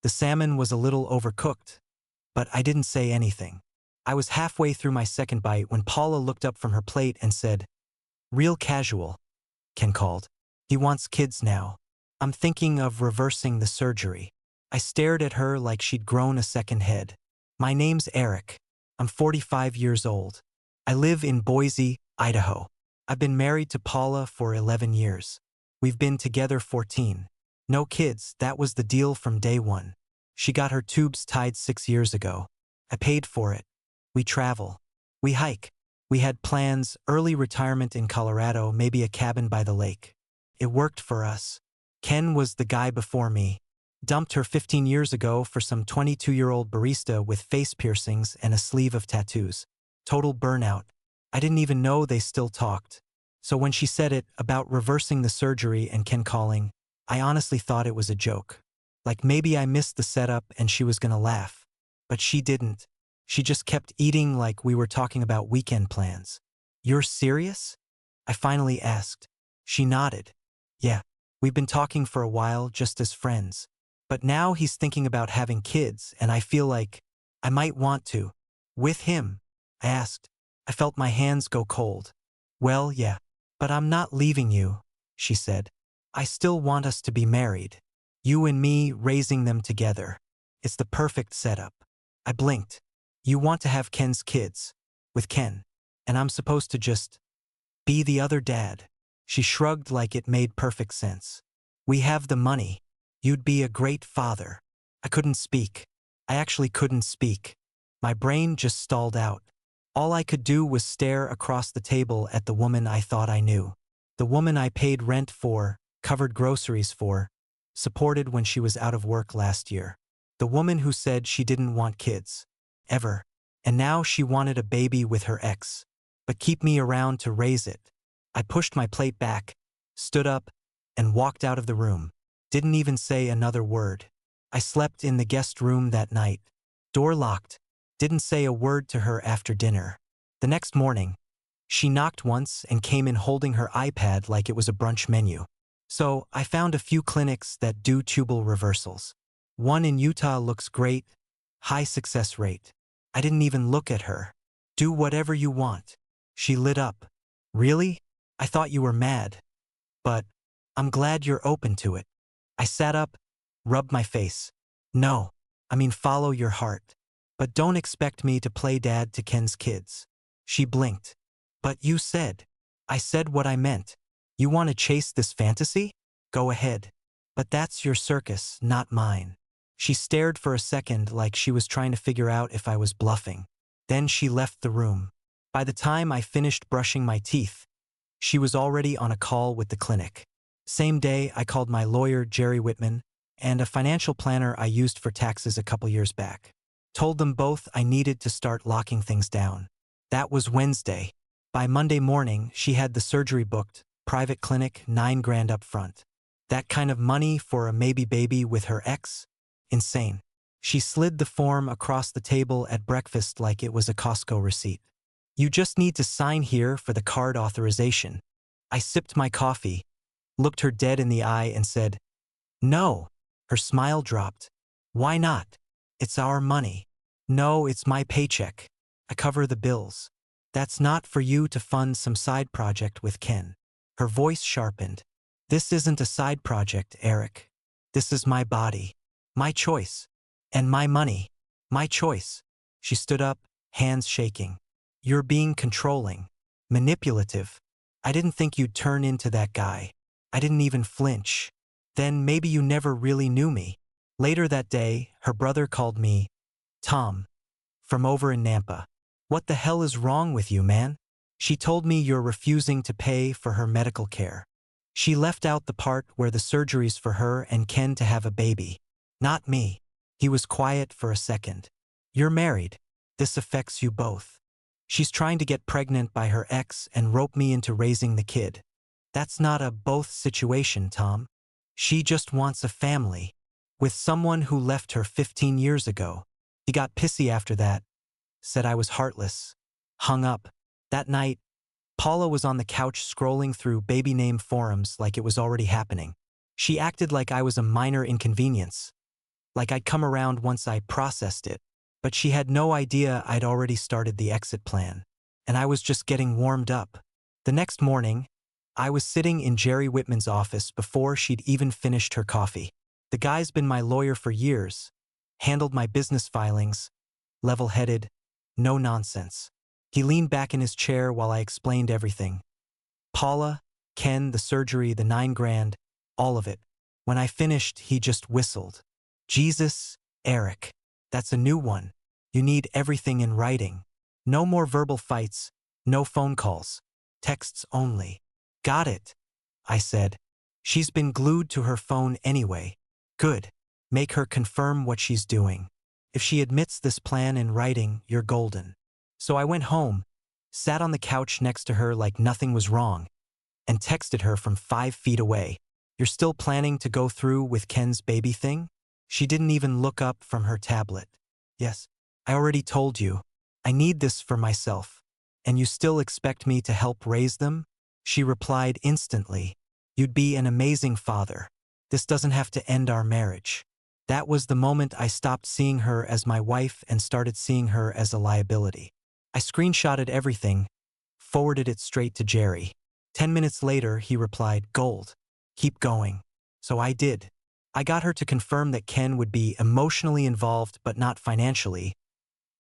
The salmon was a little overcooked, but I didn't say anything. I was halfway through my second bite when Paula looked up from her plate and said, "Real casual," Ken called. "He wants kids now. I'm thinking of reversing the surgery." I stared at her like she'd grown a second head. "My name's Eric. I'm 45 years old. I live in Boise, Idaho. I've been married to Paula for 11 years. We've been together 14. No kids, that was the deal from day one. She got her tubes tied 6 years ago. I paid for it. We travel. We hike. We had plans, early retirement in Colorado, maybe a cabin by the lake. It worked for us. Ken was the guy before me. Dumped her 15 years ago for some 22-year-old barista with face piercings and a sleeve of tattoos. Total burnout. I didn't even know they still talked. So when she said it, about reversing the surgery and Ken calling, I honestly thought it was a joke. Like maybe I missed the setup and she was gonna laugh. But she didn't. She just kept eating like we were talking about weekend plans. "You're serious?" I finally asked. She nodded. "Yeah, we've been talking for a while just as friends. But now he's thinking about having kids and I feel like I might want to." "With him?" I asked. I felt my hands go cold. "Well, yeah. But I'm not leaving you," she said. "I still want us to be married. You and me raising them together. It's the perfect setup." I blinked. "You want to have Ken's kids. With Ken. And I'm supposed to just be the other dad." She shrugged like it made perfect sense. "We have the money. You'd be a great father." I couldn't speak. I actually couldn't speak. My brain just stalled out. All I could do was stare across the table at the woman I thought I knew. The woman I paid rent for, covered groceries for, supported when she was out of work last year. The woman who said she didn't want kids. Ever. And now she wanted a baby with her ex. But keep me around to raise it. I pushed my plate back, stood up, and walked out of the room. Didn't even say another word. I slept in the guest room that night. Door locked. Didn't say a word to her after dinner. The next morning, she knocked once and came in holding her iPad like it was a brunch menu. So I found a few clinics that do tubal reversals. One in Utah looks great, high success rate. I didn't even look at her. "Do whatever you want." She lit up. "Really? I thought you were mad. But I'm glad you're open to it." I sat up, rubbed my face. "No, I mean follow your heart. But don't expect me to play dad to Ken's kids." She blinked. "But you said." I said what I meant. "You want to chase this fantasy? Go ahead. But that's your circus, not mine." She stared for a second like she was trying to figure out if I was bluffing. Then she left the room. By the time I finished brushing my teeth, she was already on a call with the clinic. Same day, I called my lawyer, Jerry Whitman, and a financial planner I used for taxes a couple years back. Told them both I needed to start locking things down. That was Wednesday. By Monday morning, she had the surgery booked, private clinic, $9 grand up front. That kind of money for a maybe baby with her ex? Insane. She slid the form across the table at breakfast like it was a Costco receipt. "You just need to sign here for the card authorization." I sipped my coffee, looked her dead in the eye and said, "No." Her smile dropped. "Why not? It's our money." "No, it's my paycheck. I cover the bills. That's not for you to fund some side project with Ken." Her voice sharpened. "This isn't a side project, Eric. This is my body. My choice. And my money. My choice." She stood up, hands shaking. "You're being controlling. Manipulative. I didn't think you'd turn into that guy. I didn't even flinch. Then maybe you never really knew me." Later that day, her brother called me, Tom, from over in Nampa. "What the hell is wrong with you, man?" She told me you're refusing to pay for her medical care. She left out the part where the surgery's for her and Ken to have a baby. Not me. He was quiet for a second. "You're married. This affects you both. She's trying to get pregnant by her ex and rope me into raising the kid. That's not a both situation, Tom. She just wants a family. With someone who left her 15 years ago." He got pissy after that. Said I was heartless. Hung up. That night, Paula was on the couch scrolling through baby name forums like it was already happening. She acted like I was a minor inconvenience. like I'd come around once I processed it. But she had no idea I'd already started the exit plan, and I was just getting warmed up. The next morning, I was sitting in Jerry Whitman's office before she'd even finished her coffee. The guy's been my lawyer for years, handled my business filings, level-headed, no nonsense. He leaned back in his chair while I explained everything. Paula, Ken, the surgery, the $9,000, all of it. When I finished, he just whistled. Jesus, Eric. That's a new one. You need everything in writing. No more verbal fights, no phone calls. Texts only. Got it, I said. She's been glued to her phone anyway. Good. Make her confirm what she's doing. If she admits this plan in writing, you're golden. So I went home, sat on the couch next to her like nothing was wrong, and texted her from 5 feet away. You're still planning to go through with Ken's baby thing? She didn't even look up from her tablet. Yes, I already told you. I need this for myself. And you still expect me to help raise them? She replied instantly. You'd be an amazing father. This doesn't have to end our marriage. That was the moment I stopped seeing her as my wife and started seeing her as a liability. I screenshotted everything, forwarded it straight to Jerry. 10 minutes later, he replied, "Gold. Keep going." So I did. I got her to confirm that Ken would be emotionally involved but not financially,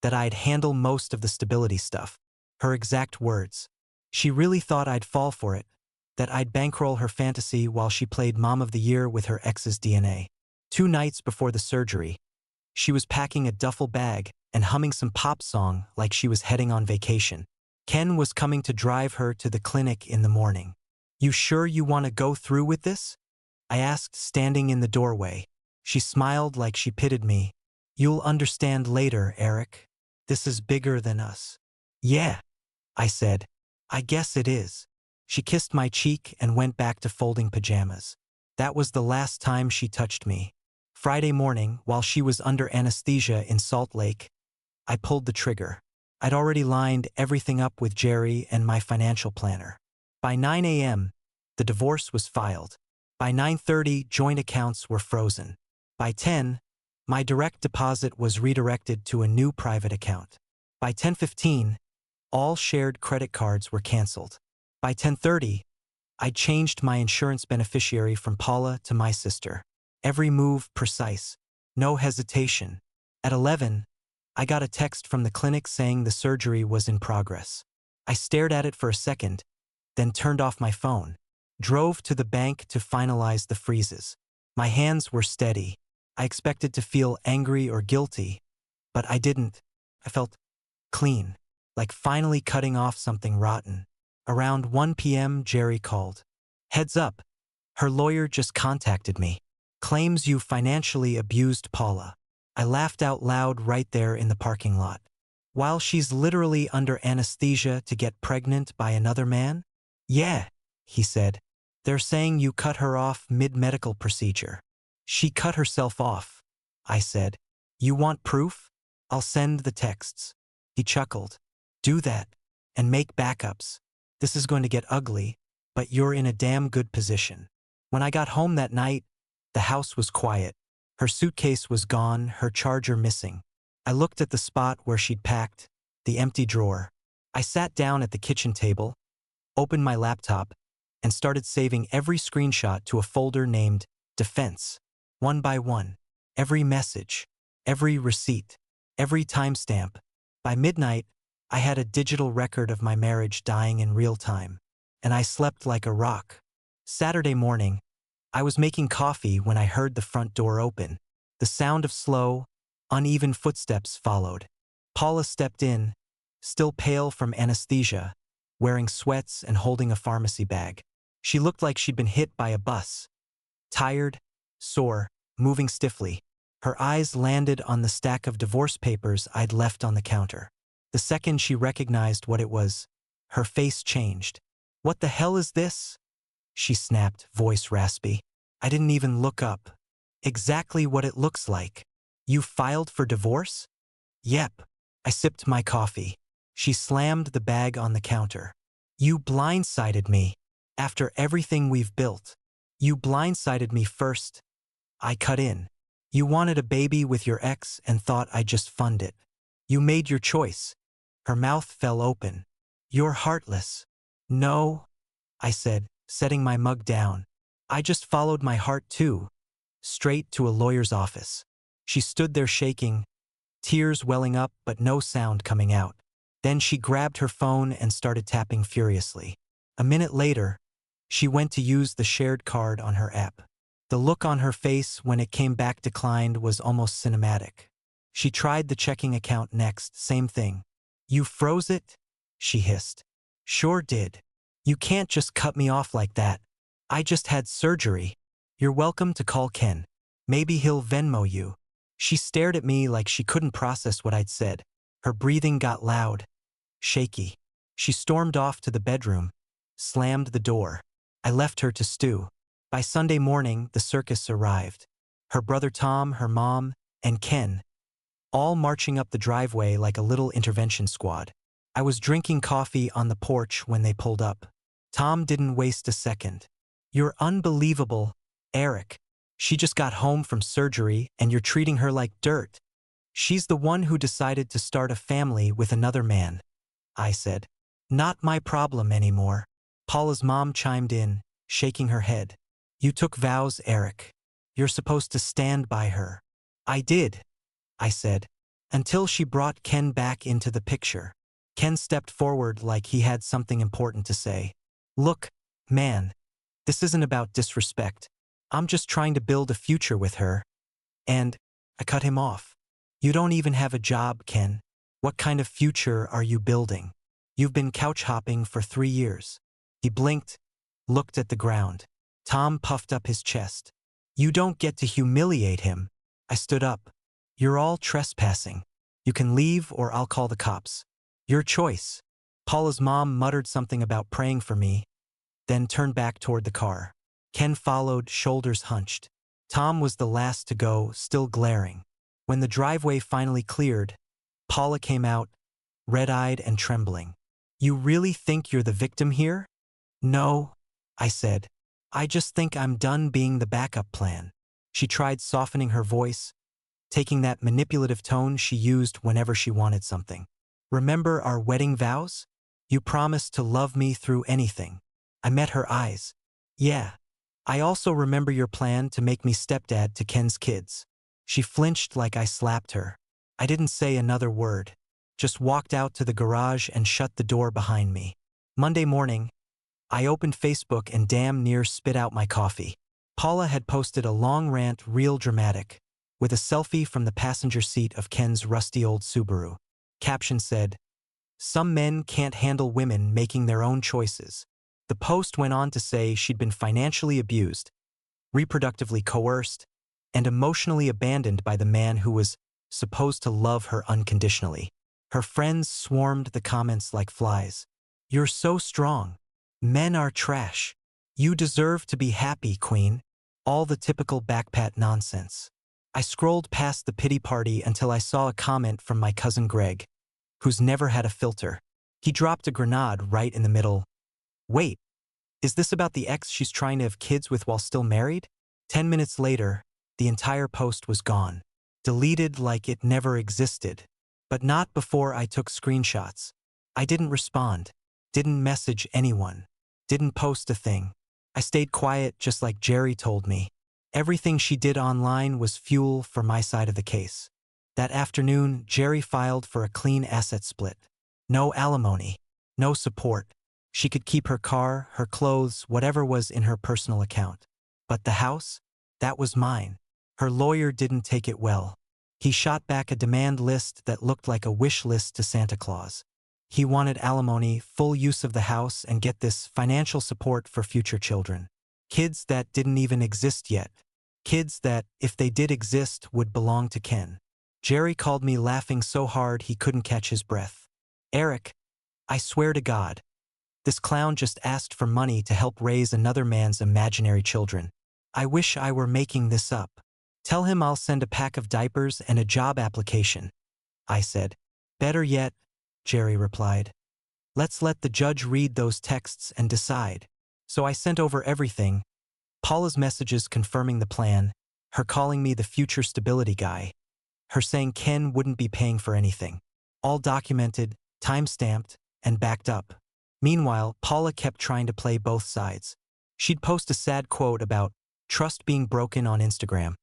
that I'd handle most of the stability stuff. Her exact words. She really thought I'd fall for it, that I'd bankroll her fantasy while she played Mom of the Year with her ex's DNA. 2 nights before the surgery, she was packing a duffel bag and humming some pop song like she was heading on vacation. Ken was coming to drive her to the clinic in the morning. "You sure you want to go through with this?" I asked, standing in the doorway. She smiled like she pitied me. "You'll understand later, Eric. This is bigger than us." "Yeah," I said. "I guess it is." She kissed my cheek and went back to folding pajamas. That was the last time she touched me. Friday morning, while she was under anesthesia in Salt Lake, I pulled the trigger. I'd already lined everything up with Jerry and my financial planner. By 9 a.m., the divorce was filed. By 9:30, joint accounts were frozen. By 10, my direct deposit was redirected to a new private account. By 10:15, all shared credit cards were canceled. By 10:30, I changed my insurance beneficiary from Paula to my sister. Every move precise, no hesitation. At 11, I got a text from the clinic saying the surgery was in progress. I stared at it for a second, then turned off my phone. Drove to the bank to finalize the freezes. My hands were steady. I expected to feel angry or guilty, but I didn't. I felt clean, like finally cutting off something rotten. Around 1 p.m., Jerry called. "Heads up, her lawyer just contacted me. Claims you financially abused Paula." I laughed out loud right there in the parking lot. While she's literally under anesthesia to get pregnant by another man? "Yeah," he said. "They're saying you cut her off mid-medical procedure." "She cut herself off," I said. "You want proof? I'll send the texts." He chuckled. "Do that, and make backups. This is going to get ugly, but you're in a damn good position." When I got home that night, the house was quiet. Her suitcase was gone, her charger missing. I looked at the spot where she'd packed, the empty drawer. I sat down at the kitchen table, opened my laptop, and started saving every screenshot to a folder named Defense. One by one. Every message, every receipt, every timestamp. By midnight, I had a digital record of my marriage dying in real time, and I slept like a rock. Saturday morning, I was making coffee when I heard the front door open. The sound of slow, uneven footsteps followed. Paula stepped in, still pale from anesthesia, wearing sweats and holding a pharmacy bag. She looked like she'd been hit by a bus. Tired, sore, moving stiffly. Her eyes landed on the stack of divorce papers I'd left on the counter. The second she recognized what it was, her face changed. "What the hell is this?" she snapped, voice raspy. I didn't even look up. "Exactly what it looks like. You filed for divorce?" "Yep." I sipped my coffee. She slammed the bag on the counter. "You blindsided me. After everything we've built. You blindsided me first." I cut in. You wanted a baby with your ex and thought I'd just fund it. You made your choice. Her mouth fell open. You're heartless. No, I said, setting my mug down. I just followed my heart too, straight to a lawyer's office. She stood there shaking, tears welling up but no sound coming out. Then she grabbed her phone and started tapping furiously. A minute later, she went to use the shared card on her app. The look on her face when it came back declined was almost cinematic. She tried the checking account next, same thing. You froze it? She hissed. Sure did. You can't just cut me off like that. I just had surgery. You're welcome to call Ken. Maybe he'll Venmo you. She stared at me like she couldn't process what I'd said. Her breathing got loud, shaky. She stormed off to the bedroom, slammed the door. I left her to stew. By Sunday morning, the circus arrived. Her brother Tom, her mom, and Ken, all marching up the driveway like a little intervention squad. I was drinking coffee on the porch when they pulled up. Tom didn't waste a second. You're unbelievable, Eric. She just got home from surgery and you're treating her like dirt. She's the one who decided to start a family with another man, I said. Not my problem anymore. Paula's mom chimed in, shaking her head. You took vows, Eric. You're supposed to stand by her. I did, I said, until she brought Ken back into the picture. Ken stepped forward like he had something important to say. Look, man, this isn't about disrespect. I'm just trying to build a future with her. And I cut him off. You don't even have a job, Ken. What kind of future are you building? You've been couch hopping for 3 years. He blinked, looked at the ground. Tom puffed up his chest. You don't get to humiliate him. I stood up. You're all trespassing. You can leave or I'll call the cops. Your choice. Paula's mom muttered something about praying for me, then turned back toward the car. Ken followed, shoulders hunched. Tom was the last to go, still glaring. When the driveway finally cleared, Paula came out, red-eyed and trembling. You really think you're the victim here? No, I said. I just think I'm done being the backup plan. She tried softening her voice, taking that manipulative tone she used whenever she wanted something. Remember our wedding vows? You promised to love me through anything. I met her eyes. Yeah. I also remember your plan to make me stepdad to Ken's kids. She flinched like I slapped her. I didn't say another word, just walked out to the garage and shut the door behind me. Monday morning, I opened Facebook and damn near spit out my coffee. Paula had posted a long rant, real dramatic, with a selfie from the passenger seat of Ken's rusty old Subaru. Caption said, "Some men can't handle women making their own choices." The post went on to say she'd been financially abused, reproductively coerced, and emotionally abandoned by the man who was supposed to love her unconditionally. Her friends swarmed the comments like flies. You're so strong. Men are trash. You deserve to be happy, Queen. All the typical backpat nonsense. I scrolled past the pity party until I saw a comment from my cousin Greg, who's never had a filter. He dropped a grenade right in the middle. Wait, is this about the ex she's trying to have kids with while still married? 10 minutes later, the entire post was gone. Deleted like it never existed. But not before I took screenshots. I didn't respond. Didn't message anyone. Didn't post a thing. I stayed quiet just like Jerry told me. Everything she did online was fuel for my side of the case. That afternoon, Jerry filed for a clean asset split. No alimony. No support. She could keep her car, her clothes, whatever was in her personal account. But the house? That was mine. Her lawyer didn't take it well. He shot back a demand list that looked like a wish list to Santa Claus. He wanted alimony, full use of the house, and get this, financial support for future children. Kids that didn't even exist yet. Kids that, if they did exist, would belong to Ken. Jerry called me laughing so hard he couldn't catch his breath. Eric, I swear to God, this clown just asked for money to help raise another man's imaginary children. I wish I were making this up. Tell him I'll send a pack of diapers and a job application, I said. Better yet, Jerry replied. Let's let the judge read those texts and decide. So I sent over everything, Paula's messages confirming the plan, her calling me the future stability guy, her saying Ken wouldn't be paying for anything. All documented, time-stamped, and backed up. Meanwhile, Paula kept trying to play both sides. She'd post a sad quote about trust being broken on Instagram,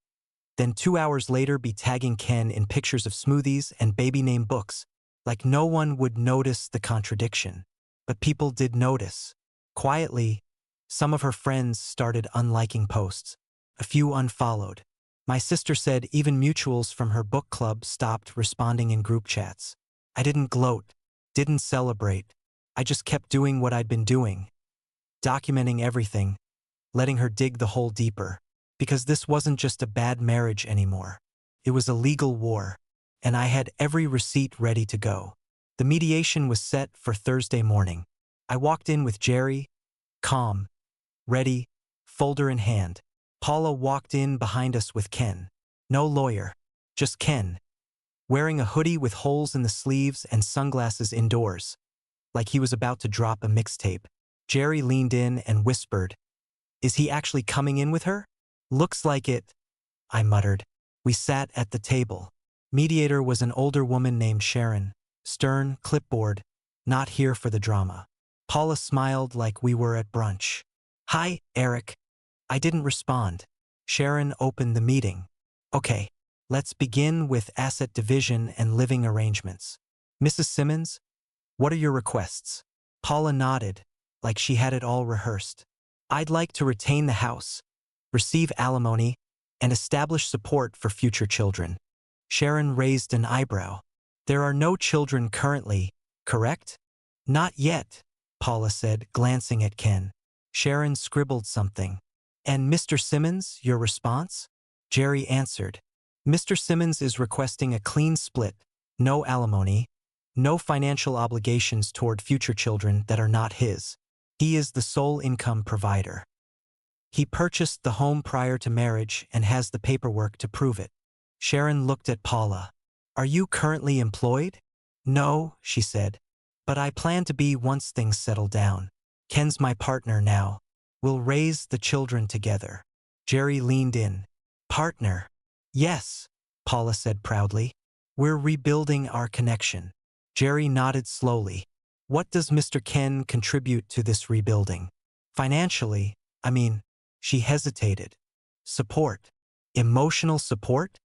then 2 hours later be tagging Ken in pictures of smoothies and baby name books, like no one would notice the contradiction. But people did notice. Quietly, some of her friends started unliking posts. A few unfollowed. My sister said even mutuals from her book club stopped responding in group chats. I didn't gloat, didn't celebrate. I just kept doing what I'd been doing, documenting everything, letting her dig the hole deeper. Because this wasn't just a bad marriage anymore. It was a legal war, and I had every receipt ready to go. The mediation was set for Thursday morning. I walked in with Jerry, calm, ready, folder in hand. Paula walked in behind us with Ken. No lawyer, just Ken, wearing a hoodie with holes in the sleeves and sunglasses indoors, like he was about to drop a mixtape. Jerry leaned in and whispered, "Is he actually coming in with her?" "Looks like it," I muttered. We sat at the table. Mediator was an older woman named Sharon, stern, clipboard, not here for the drama. Paula smiled like we were at brunch. "Hi, Eric." I didn't respond. Sharon opened the meeting. "Okay, let's begin with asset division and living arrangements. Mrs. Simmons, what are your requests?" Paula nodded, like she had it all rehearsed. "I'd like to retain the house, receive alimony, and establish support for future children." Sharon raised an eyebrow. "There are no children currently, correct?" "Not yet," Paula said, glancing at Ken. Sharon scribbled something. "And Mr. Simmons, your response?" Jerry answered. "Mr. Simmons is requesting a clean split, no alimony, no financial obligations toward future children that are not his. He is the sole income provider. He purchased the home prior to marriage and has the paperwork to prove it." Sharon looked at Paula. "Are you currently employed?" "No," she said, "but I plan to be once things settle down. Ken's my partner now. We'll raise the children together." Jerry leaned in. "Partner?" "Yes," Paula said proudly. "We're rebuilding our connection." Jerry nodded slowly. "What does Mr. Ken contribute to this rebuilding?" "Financially, I mean," she hesitated. "Support." "Emotional support?"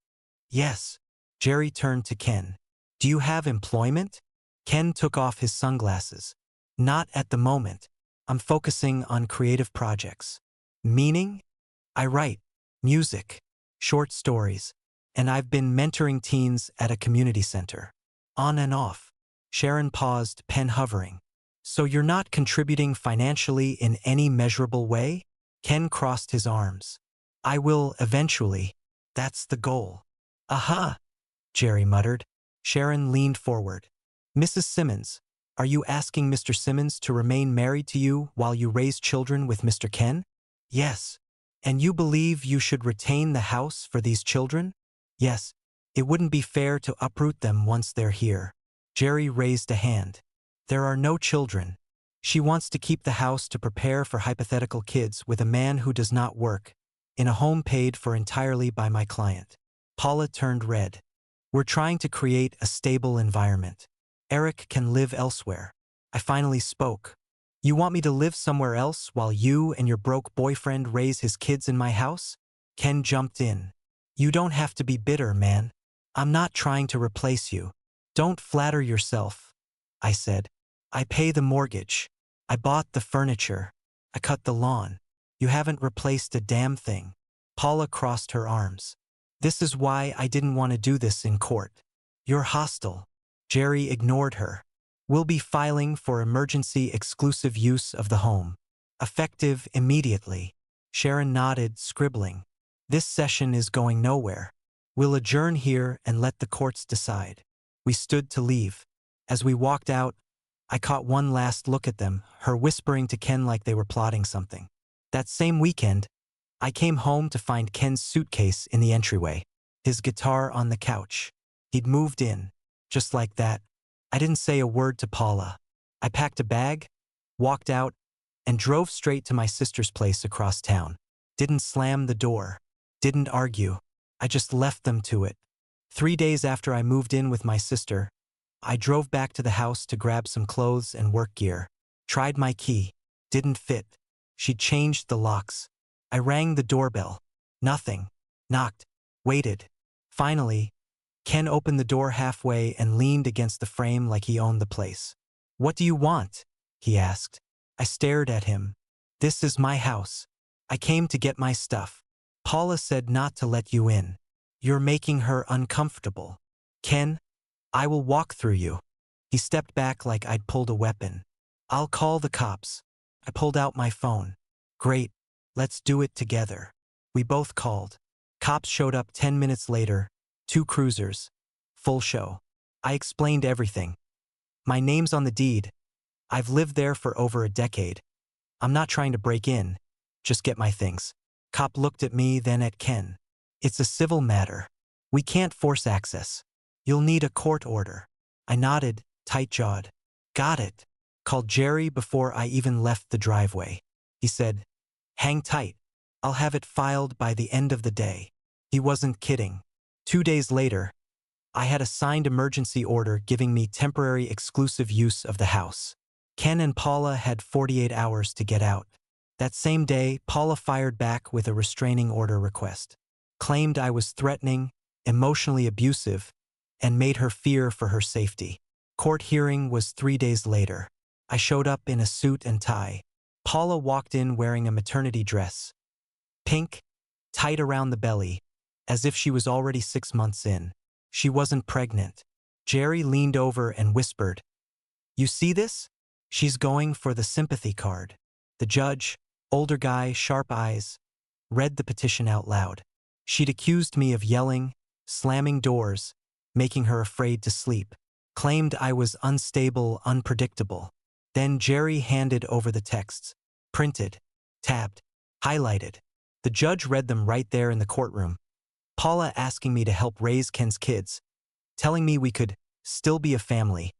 "Yes." Jerry turned to Ken. "Do you have employment?" Ken took off his sunglasses. "Not at the moment. I'm focusing on creative projects." "Meaning?" "I write music, short stories, and I've been mentoring teens at a community center. On and off." Sharon paused, pen hovering. "So you're not contributing financially in any measurable way?" Ken crossed his arms. "I will eventually. That's the goal." "Aha," Jerry muttered. Sharon leaned forward. "Mrs. Simmons, are you asking Mr. Simmons to remain married to you while you raise children with Mr. Ken?" "Yes." "And you believe you should retain the house for these children?" "Yes. It wouldn't be fair to uproot them once they're here." Jerry raised a hand. "There are no children. She wants to keep the house to prepare for hypothetical kids with a man who does not work, in a home paid for entirely by my client." Paula turned red. "We're trying to create a stable environment. Eric can live elsewhere." I finally spoke. "You want me to live somewhere else while you and your broke boyfriend raise his kids in my house?" Ken jumped in. "You don't have to be bitter, man. I'm not trying to replace you." "Don't flatter yourself," I said. "I pay the mortgage. I bought the furniture. I cut the lawn. You haven't replaced a damn thing." Paula crossed her arms. "This is why I didn't want to do this in court. You're hostile." Jerry ignored her. "We'll be filing for emergency exclusive use of the home. Effective immediately." Sharon nodded, scribbling. "This session is going nowhere. We'll adjourn here and let the courts decide." We stood to leave. As we walked out, I caught one last look at them, her whispering to Ken like they were plotting something. That same weekend, I came home to find Ken's suitcase in the entryway, his guitar on the couch. He'd moved in, just like that. I didn't say a word to Paula. I packed a bag, walked out, and drove straight to my sister's place across town. Didn't slam the door. Didn't argue. I just left them to it. 3 days after I moved in with my sister, I drove back to the house to grab some clothes and work gear. Tried my key. Didn't fit. She'd changed the locks. I rang the doorbell. Nothing. Knocked. Waited. Finally, Ken opened the door halfway and leaned against the frame like he owned the place. "What do you want?" he asked. I stared at him. "This is my house. I came to get my stuff. Paula said not to let you in. You're making her uncomfortable." "Ken, I will walk through you." He stepped back like I'd pulled a weapon. "I'll call the cops." I pulled out my phone. "Great, let's do it together." We both called. Cops showed up 10 minutes later, 2 cruisers. Full show. I explained everything. "My name's on the deed. I've lived there for over a decade. I'm not trying to break in, just get my things." Cop looked at me, then at Ken. "It's a civil matter. We can't force access. You'll need a court order." I nodded, tight-jawed. "Got it." Called Jerry before I even left the driveway. He said, "Hang tight. I'll have it filed by the end of the day." He wasn't kidding. 2 days later, I had a signed emergency order giving me temporary exclusive use of the house. Ken and Paula had 48 hours to get out. That same day, Paula fired back with a restraining order request. Claimed I was threatening, emotionally abusive, and made her fear for her safety. Court hearing was 3 days later. I showed up in a suit and tie. Paula walked in wearing a maternity dress. Pink, tight around the belly, as if she was already 6 months in. She wasn't pregnant. Jerry leaned over and whispered, "You see this? She's going for the sympathy card." The judge, older guy, sharp eyes, read the petition out loud. She'd accused me of yelling, slamming doors, making her afraid to sleep. Claimed I was unstable, unpredictable. Then Jerry handed over the texts. Printed, tabbed, highlighted. The judge read them right there in the courtroom. Paula asking me to help raise Ken's kids, telling me we could still be a family,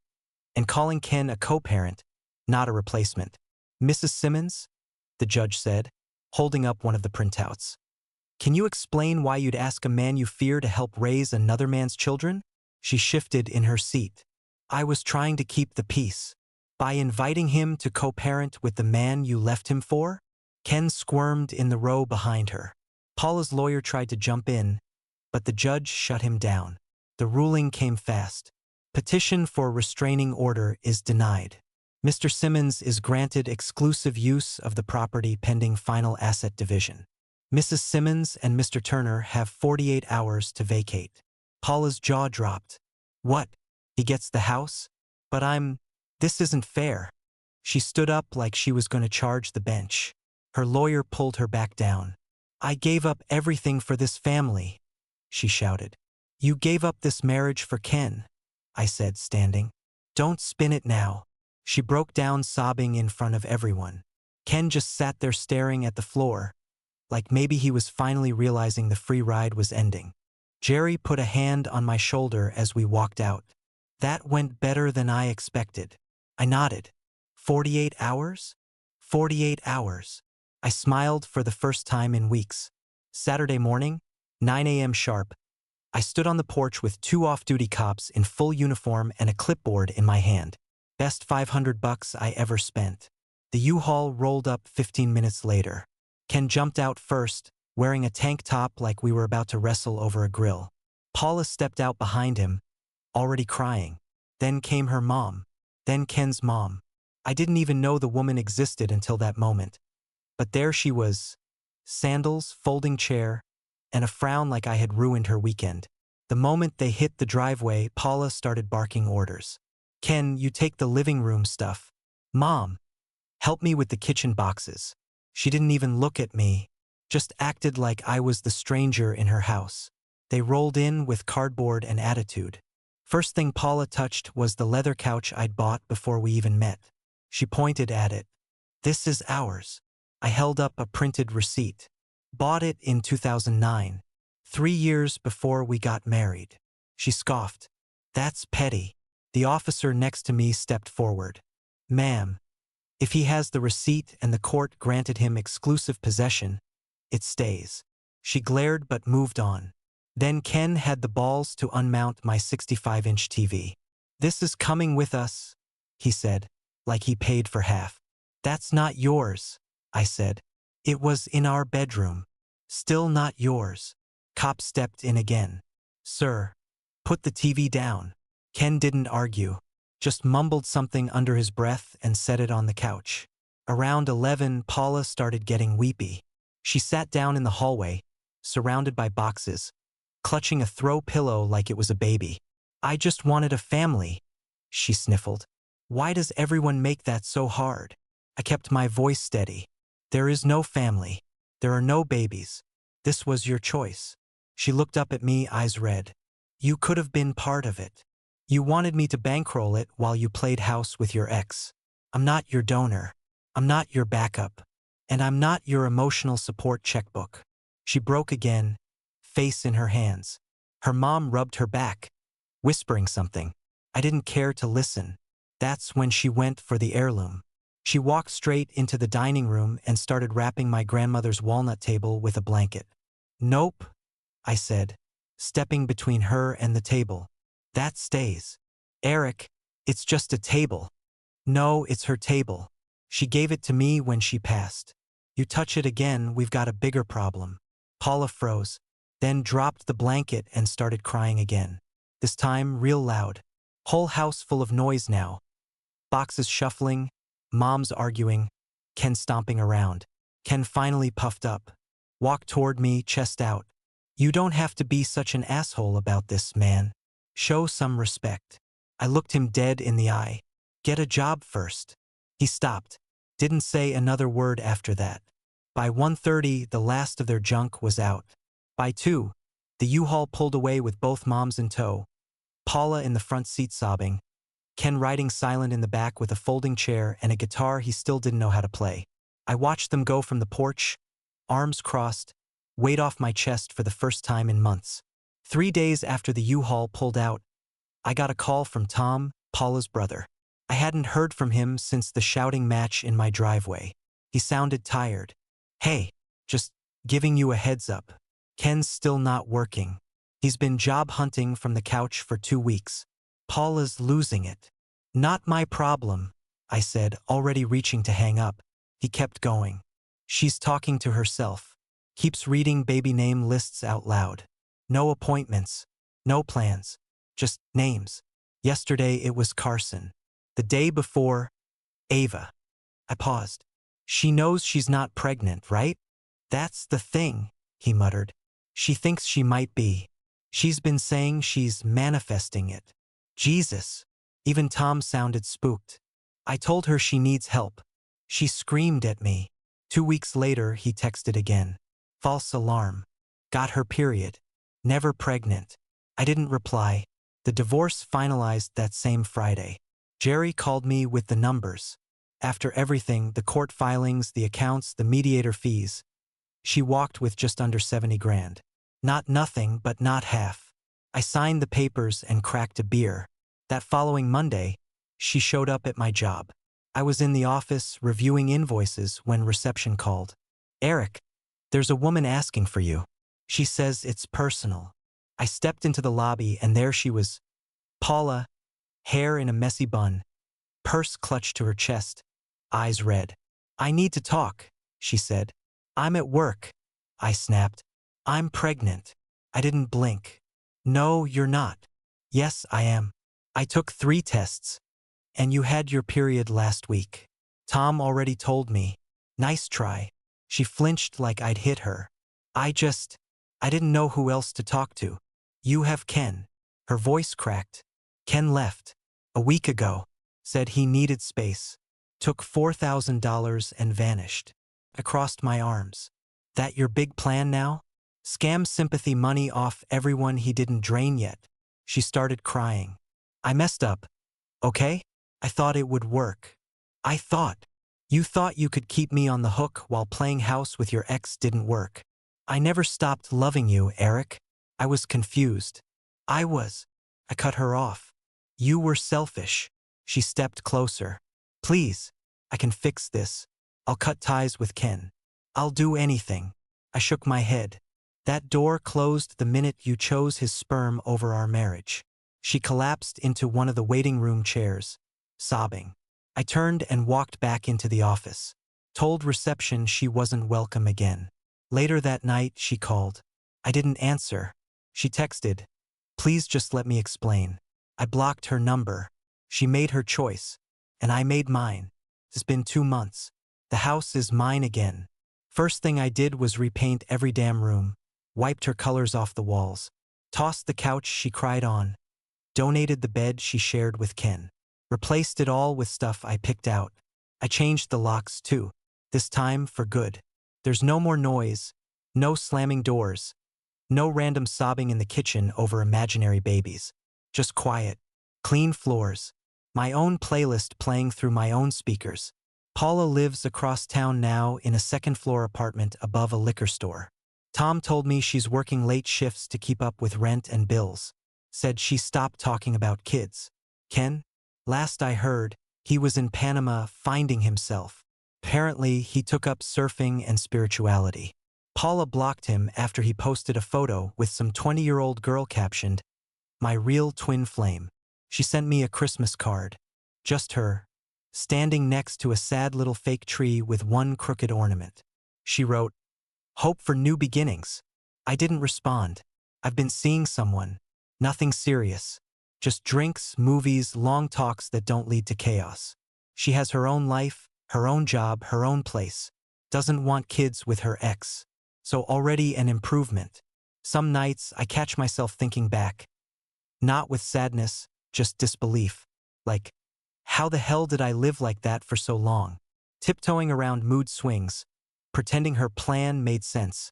and calling Ken a co-parent, not a replacement. "Mrs. Simmons," the judge said, holding up one of the printouts. "Can you explain why you'd ask a man you fear to help raise another man's children?" She shifted in her seat. "I was trying to keep the peace. By inviting him to co-parent with the man you left him for?" Ken squirmed in the row behind her. Paula's lawyer tried to jump in, but the judge shut him down. The ruling came fast. Petition for restraining order is denied. Mr. Simmons is granted exclusive use of the property pending final asset division. Mrs. Simmons and Mr. Turner have 48 hours to vacate. Paula's jaw dropped. "What? He gets the house? But this isn't fair." She stood up like she was going to charge the bench. Her lawyer pulled her back down. "I gave up everything for this family," she shouted. "You gave up this marriage for Ken," I said, standing. "Don't spin it now." She broke down sobbing in front of everyone. Ken just sat there staring at the floor, like maybe he was finally realizing the free ride was ending. Jerry put a hand on my shoulder as we walked out. "That went better than I expected." I nodded. 48 hours? 48 hours. I smiled for the first time in weeks. Saturday morning, 9 a.m. sharp, I stood on the porch with 2 off-duty cops in full uniform and a clipboard in my hand. Best $500 I ever spent. The U-Haul rolled up 15 minutes later. Ken jumped out first, wearing a tank top like we were about to wrestle over a grill. Paula stepped out behind him, already crying. Then came her mom. Then Ken's mom. I didn't even know the woman existed until that moment. But there she was. Sandals, folding chair, and a frown like I had ruined her weekend. The moment they hit the driveway, Paula started barking orders. "Ken, you take the living room stuff. Mom, help me with the kitchen boxes." She didn't even look at me, just acted like I was the stranger in her house. They rolled in with cardboard and attitude. First thing Paula touched was the leather couch I'd bought before we even met. She pointed at it. "This is ours." I held up a printed receipt. "Bought it in 2009, 3 years before we got married." She scoffed. "That's petty." The officer next to me stepped forward. "Ma'am, if he has the receipt and the court granted him exclusive possession, it stays." She glared but moved on. Then Ken had the balls to unmount my 65-inch TV. "This is coming with us," he said, like he paid for half. "That's not yours," I said. "It was in our bedroom." "Still not yours." Cop stepped in again. "Sir, put the TV down." Ken didn't argue, just mumbled something under his breath and set it on the couch. Around 11, Paula started getting weepy. She sat down in the hallway, surrounded by boxes, clutching a throw pillow like it was a baby. "I just wanted a family," she sniffled. "Why does everyone make that so hard?" I kept my voice steady. "There is no family. There are no babies. This was your choice." She looked up at me, eyes red. "You could have been part of it. You wanted me to bankroll it while you played house with your ex. I'm not your donor. I'm not your backup. And I'm not your emotional support checkbook." She broke again, face in her hands. Her mom rubbed her back, whispering something. I didn't care to listen. That's when she went for the heirloom. She walked straight into the dining room and started wrapping my grandmother's walnut table with a blanket. "Nope," I said, stepping between her and the table. "That stays." "Eric, it's just a table." "No, it's her table. She gave it to me when she passed. You touch it again, we've got a bigger problem." Paula froze, then dropped the blanket and started crying again. This time real loud. Whole house full of noise now. Boxes shuffling, moms arguing, Ken stomping around. Ken finally puffed up, walked toward me, chest out. "You don't have to be such an asshole about this, man. Show some respect." I looked him dead in the eye. "Get a job first." He stopped. Didn't say another word after that. By 1:30, the last of their junk was out. By 2, the U-Haul pulled away with both moms in tow. Paula in the front seat sobbing. Ken riding silent in the back with a folding chair and a guitar he still didn't know how to play. I watched them go from the porch, arms crossed, weight off my chest for the first time in months. 3 days after the U-Haul pulled out, I got a call from Tom, Paula's brother. I hadn't heard from him since the shouting match in my driveway. He sounded tired. "Hey, just giving you a heads up. Ken's still not working. He's been job hunting from the couch for 2 weeks. Paula's losing it." "Not my problem," I said, already reaching to hang up. He kept going. "She's talking to herself. Keeps reading baby name lists out loud. No appointments. No plans. Just names. Yesterday it was Carson. The day before, Ava." I paused. "She knows she's not pregnant, right?" "That's the thing," he muttered. "She thinks she might be. She's been saying she's manifesting it." Jesus. Even Tom sounded spooked. "I told her she needs help. She screamed at me." 2 weeks later, he texted again. "False alarm. Got her period. Never pregnant." I didn't reply. The divorce finalized that same Friday. Jerry called me with the numbers. After everything, the court filings, the accounts, the mediator fees, she walked with just under 70 grand. Not nothing, but not half. I signed the papers and cracked a beer. That following Monday, she showed up at my job. I was in the office reviewing invoices when reception called. "Eric, there's a woman asking for you. She says it's personal." I stepped into the lobby and there she was. Paula, hair in a messy bun, purse clutched to her chest, eyes red. "I need to talk," she said. "I'm at work," I snapped. "I'm pregnant." I didn't blink. "No, you're not." "Yes, I am. I took 3 tests. And you had your period last week. Tom already told me." "Nice try." She flinched like I'd hit her. I didn't know who else to talk to." "You have Ken." Her voice cracked. "Ken left. A week ago. Said he needed space. Took $4,000 and vanished." I crossed my arms. "That your big plan now? Scam sympathy money off everyone he didn't drain yet?" She started crying. "I messed up. Okay? I thought it would work. I thought. You thought you could keep me on the hook while playing house with your ex didn't work. I never stopped loving you, Eric." I was confused. I cut her off. "You were selfish." She stepped closer. "Please, I can fix this. I'll cut ties with Ken. I'll do anything." I shook my head. That door closed the minute you chose his sperm over our marriage. She collapsed into one of the waiting room chairs, sobbing. I turned and walked back into the office. Told reception she wasn't welcome again. Later that night, she called. I didn't answer. She texted, "Please just let me explain." I blocked her number. She made her choice, and I made mine. It's been 2 months. The house is mine again. First thing I did was repaint every damn room, wiped her colors off the walls, tossed the couch she cried on, donated the bed she shared with Ken, replaced it all with stuff I picked out. I changed the locks too, this time for good. There's no more noise, no slamming doors, no random sobbing in the kitchen over imaginary babies. Just quiet, clean floors, my own playlist playing through my own speakers. Paula lives across town now in a second-floor apartment above a liquor store. Tom told me she's working late shifts to keep up with rent and bills. Said she stopped talking about kids. Ken? Last I heard, he was in Panama finding himself. Apparently, he took up surfing and spirituality. Paula blocked him after he posted a photo with some 20-year-old girl captioned, "My real twin flame." She sent me a Christmas card. Just her, standing next to a sad little fake tree with one crooked ornament. She wrote, "Hope for new beginnings." I didn't respond. I've been seeing someone. Nothing serious. Just drinks, movies, long talks that don't lead to chaos. She has her own life, her own job, her own place. Doesn't want kids with her ex. So already an improvement. Some nights I catch myself thinking back. Not with sadness, just disbelief. Like, how the hell did I live like that for so long? Tiptoeing around mood swings, pretending her plan made sense,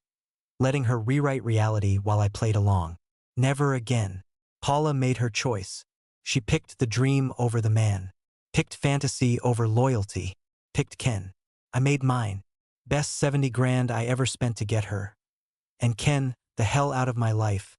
letting her rewrite reality while I played along. Never again. Paula made her choice. She picked the dream over the man. Picked fantasy over loyalty. Picked Ken. I made mine. Best 70 grand I ever spent to get her. And Ken, the hell out of my life.